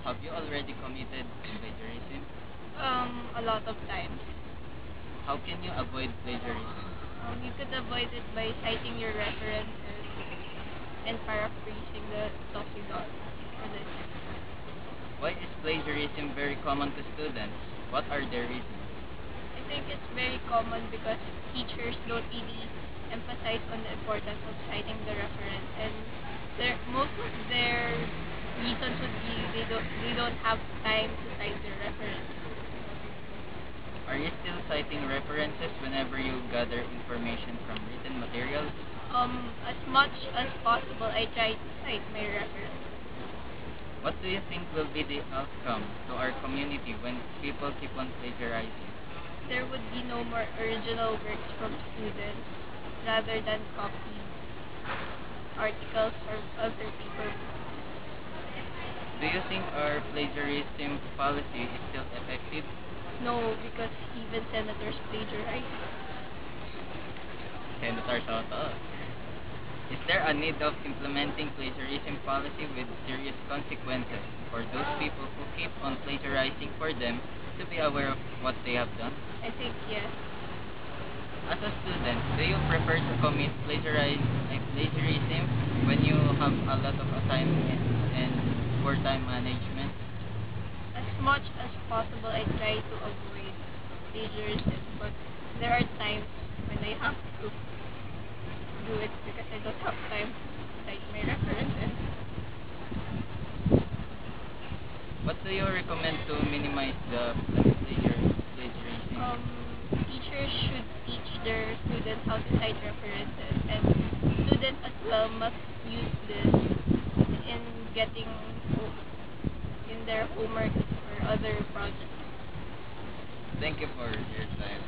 Have you already committed plagiarism? A lot of times. How can you avoid plagiarism? You could avoid it by citing your references and paraphrasing the stuff you got for this. Why is plagiarism very common to students? What are their reasons? I think it's very common because teachers don't really emphasize on the importance of citing the reference, and most of their reasons would be they don't have time to cite their reference. Are you still citing references whenever you gather information from written materials? As much as possible, I try to cite my reference. What do you think will be the outcome to our community when people keep on plagiarizing? There would be no more original works from students rather than copied articles or other paper. Do you think our plagiarism policy is still effective? No, because even senators plagiarize. Senator Soto, is there a need of implementing plagiarism policy with serious consequences for those people who keep on plagiarizing, for them to be aware of what they have done? I think yes. As a student, do you prefer to commit plagiarism when you have a lot of assignments and poor time management? As much as possible, I try to avoid plagiarism, but there are times when I have to do it because I don't have time to cite my references. What do you recommend to minimize the plagiarism? Teachers should teach their students how to cite references, and students as well must use this in getting in their homework or other projects. Thank you for your time.